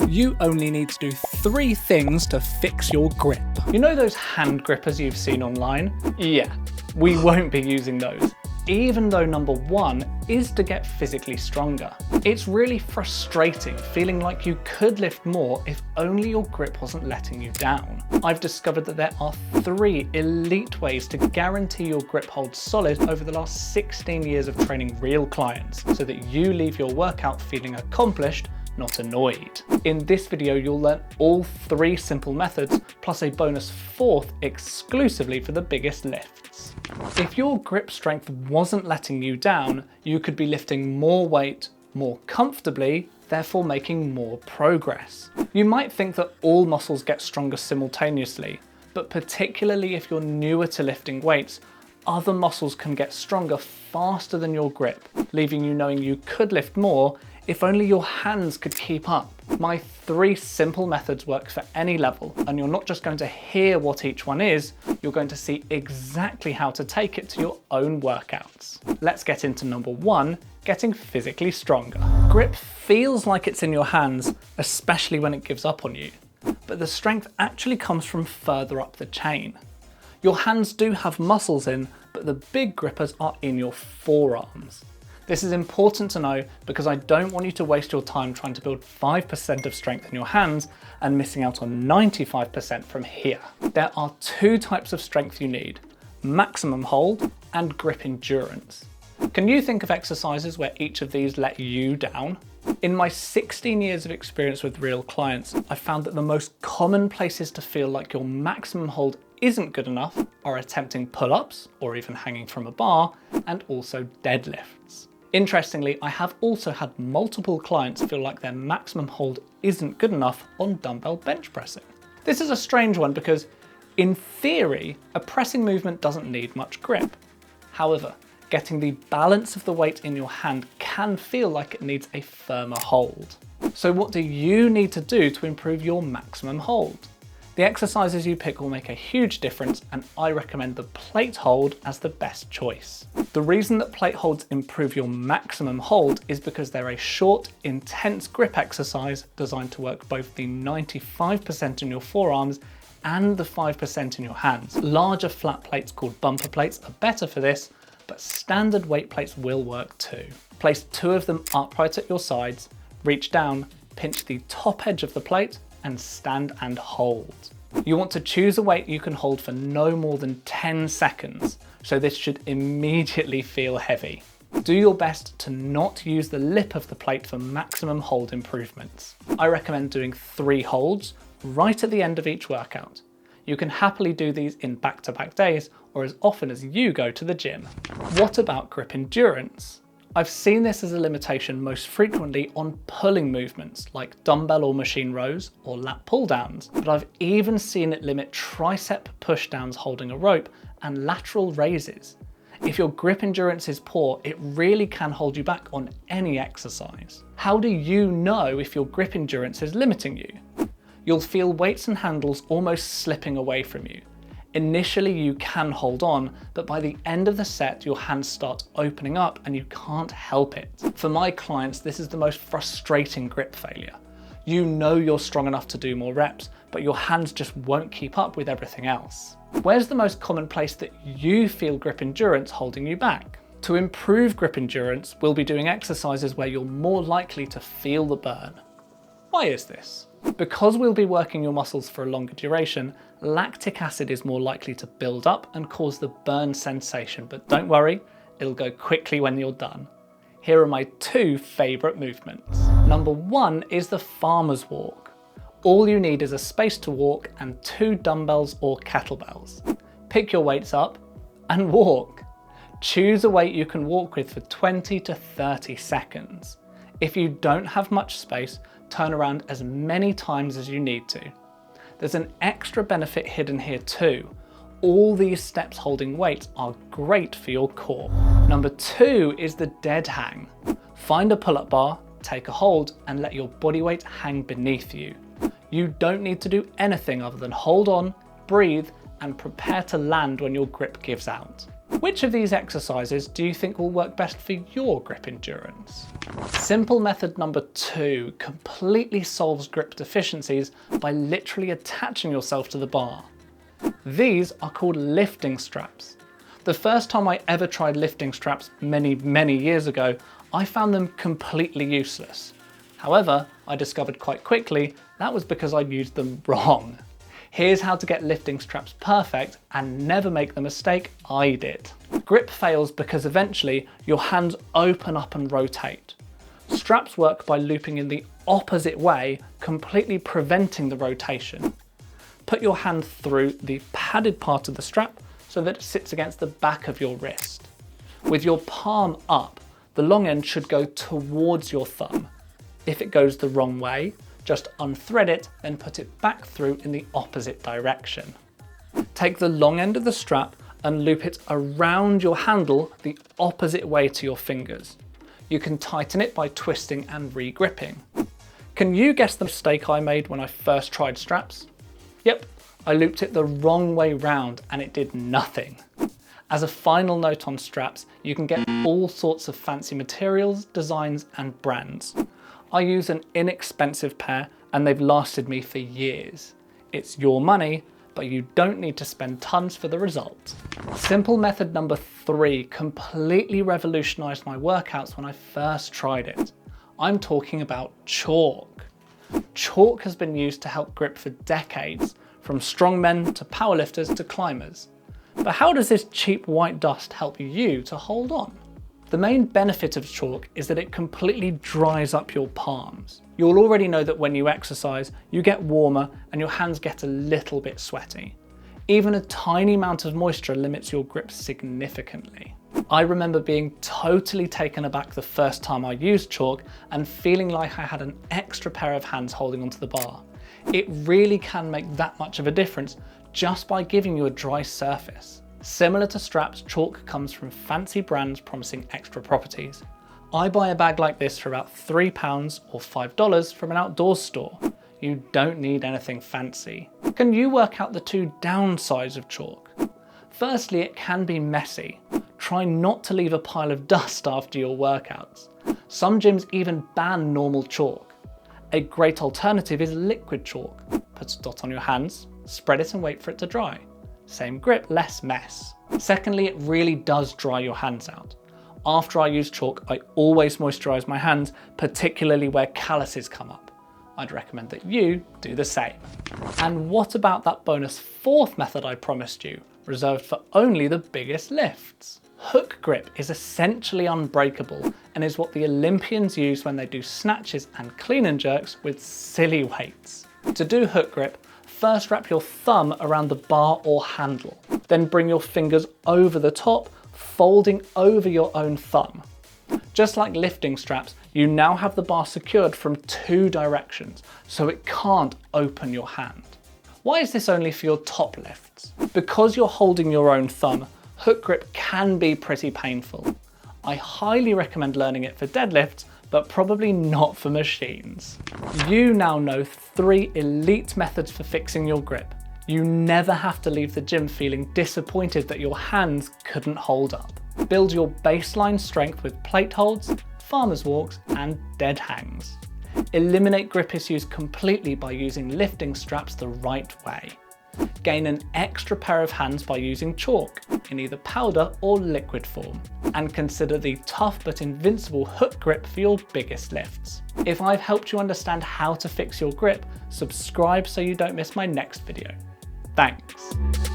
You only need to do 3 things to fix your grip. You know those hand grippers you've seen online? Yeah, we won't be using those, even though number 1 is to get physically stronger. It's really frustrating feeling like you could lift more if only your grip wasn't letting you down. I've discovered that there are 3 elite ways to guarantee your grip holds solid over the last 16 years of training real clients, so that you leave your workout feeling accomplished, not annoyed. In this video, you'll learn all 3 simple methods, plus a bonus 4th exclusively for the biggest lifts. If your grip strength wasn't letting you down, you could be lifting more weight more comfortably, therefore making more progress. You might think that all muscles get stronger simultaneously, but particularly if you're newer to lifting weights, other muscles can get stronger faster than your grip, leaving you knowing you could lift more if only your hands could keep up. My 3 simple methods work for any level, and you're not just going to hear what each one is, you're going to see exactly how to take it to your own workouts. Let's get into number 1, getting physically stronger. Grip feels like it's in your hands, especially when it gives up on you, but the strength actually comes from further up the chain. Your hands do have muscles in, but the big grippers are in your forearms. This is important to know because I don't want you to waste your time trying to build 5% of strength in your hands and missing out on 95% from here. There are 2 types of strength you need: maximum hold and grip endurance. Can you think of exercises where each of these let you down? In my 16 years of experience with real clients, I found that the most common places to feel like your maximum hold isn't good enough are attempting pull-ups, or even hanging from a bar, and also deadlifts. Interestingly, I have also had multiple clients feel like their maximum hold isn't good enough on dumbbell bench pressing. This is a strange one because, in theory, a pressing movement doesn't need much grip. However, getting the balance of the weight in your hand can feel like it needs a firmer hold. So what do you need to do to improve your maximum hold? The exercises you pick will make a huge difference, and I recommend the plate hold as the best choice. The reason that plate holds improve your maximum hold is because they're a short, intense grip exercise designed to work both the 95% in your forearms and the 5% in your hands. Larger flat plates called bumper plates are better for this, but standard weight plates will work too. Place 2 of them upright at your sides, reach down, pinch the top edge of the plate, and stand and hold. You want to choose a weight you can hold for no more than 10 seconds, so this should immediately feel heavy. Do your best to not use the lip of the plate for maximum hold improvements. I recommend doing 3 holds right at the end of each workout. You can happily do these in back-to-back days or as often as you go to the gym. What about grip endurance? I've seen this as a limitation most frequently on pulling movements like dumbbell or machine rows or lat pull downs, but I've even seen it limit tricep push downs holding a rope and lateral raises. If your grip endurance is poor, it really can hold you back on any exercise. How do you know if your grip endurance is limiting you? You'll feel weights and handles almost slipping away from you. Initially you can hold on, but by the end of the set your hands start opening up and you can't help it. For my clients, this is the most frustrating grip failure. You know you're strong enough to do more reps, but your hands just won't keep up with everything else. Where's the most common place that you feel grip endurance holding you back? To improve grip endurance, we'll be doing exercises where you're more likely to feel the burn. Why is this? Because we'll be working your muscles for a longer duration, lactic acid is more likely to build up and cause the burn sensation, but don't worry, it'll go quickly when you're done. Here are my 2 favourite movements. Number 1 is the farmer's walk. All you need is a space to walk and 2 dumbbells or kettlebells. Pick your weights up and walk. Choose a weight you can walk with for 20 to 30 seconds. If you don't have much space, turn around as many times as you need to. There's an extra benefit hidden here too. All these steps holding weights are great for your core. Number 2 is the dead hang. Find a pull-up bar, take a hold, and let your body weight hang beneath you. You don't need to do anything other than hold on, breathe, and prepare to land when your grip gives out. Which of these exercises do you think will work best for your grip endurance? Simple method number 2 completely solves grip deficiencies by literally attaching yourself to the bar. These are called lifting straps. The first time I ever tried lifting straps many years ago, I found them completely useless. However, I discovered quite quickly that was because I used them wrong. Here's how to get lifting straps perfect and never make the mistake I did. Grip fails because eventually your hands open up and rotate. Straps work by looping in the opposite way, completely preventing the rotation. Put your hand through the padded part of the strap so that it sits against the back of your wrist. With your palm up, the long end should go towards your thumb. If it goes the wrong way, just unthread it, then put it back through in the opposite direction. Take the long end of the strap and loop it around your handle the opposite way to your fingers. You can tighten it by twisting and re-gripping. Can you guess the mistake I made when I first tried straps? Yep, I looped it the wrong way round and it did nothing. As a final note on straps, you can get all sorts of fancy materials, designs and brands. I use an inexpensive pair and they've lasted me for years. It's your money, but you don't need to spend tons for the result. Simple method number 3 completely revolutionized my workouts when I first tried it. I'm talking about chalk. Chalk has been used to help grip for decades, from strongmen to powerlifters to climbers. But how does this cheap white dust help you to hold on? The main benefit of chalk is that it completely dries up your palms. You'll already know that when you exercise, you get warmer and your hands get a little bit sweaty. Even a tiny amount of moisture limits your grip significantly. I remember being totally taken aback the first time I used chalk and feeling like I had an extra pair of hands holding onto the bar. It really can make that much of a difference just by giving you a dry surface. Similar to straps, chalk comes from fancy brands promising extra properties. I buy a bag like this for about £3 or $5 from an outdoors store. You don't need anything fancy. Can you work out the 2 downsides of chalk? Firstly, it can be messy. Try not to leave a pile of dust after your workouts. Some gyms even ban normal chalk. A great alternative is liquid chalk. Put a dot on your hands, spread it and wait for it to dry. Same grip, less mess. Secondly, it really does dry your hands out. After I use chalk, I always moisturize my hands, particularly where calluses come up. I'd recommend that you do the same. And what about that bonus 4th method I promised you, reserved for only the biggest lifts? Hook grip is essentially unbreakable and is what the Olympians use when they do snatches and clean and jerks with silly weights. To do hook grip, first wrap your thumb around the bar or handle, then bring your fingers over the top, folding over your own thumb. Just like lifting straps, you now have the bar secured from 2 directions, so it can't open your hand. Why is this only for your top lifts? Because you're holding your own thumb, hook grip can be pretty painful. I highly recommend learning it for deadlifts, but probably not for machines. You now know 3 elite methods for fixing your grip. You never have to leave the gym feeling disappointed that your hands couldn't hold up. Build your baseline strength with plate holds, farmer's walks, and dead hangs. Eliminate grip issues completely by using lifting straps the right way. Gain an extra pair of hands by using chalk in either powder or liquid form. And consider the tough but invincible hook grip for your biggest lifts. If I've helped you understand how to fix your grip, subscribe so you don't miss my next video. Thanks.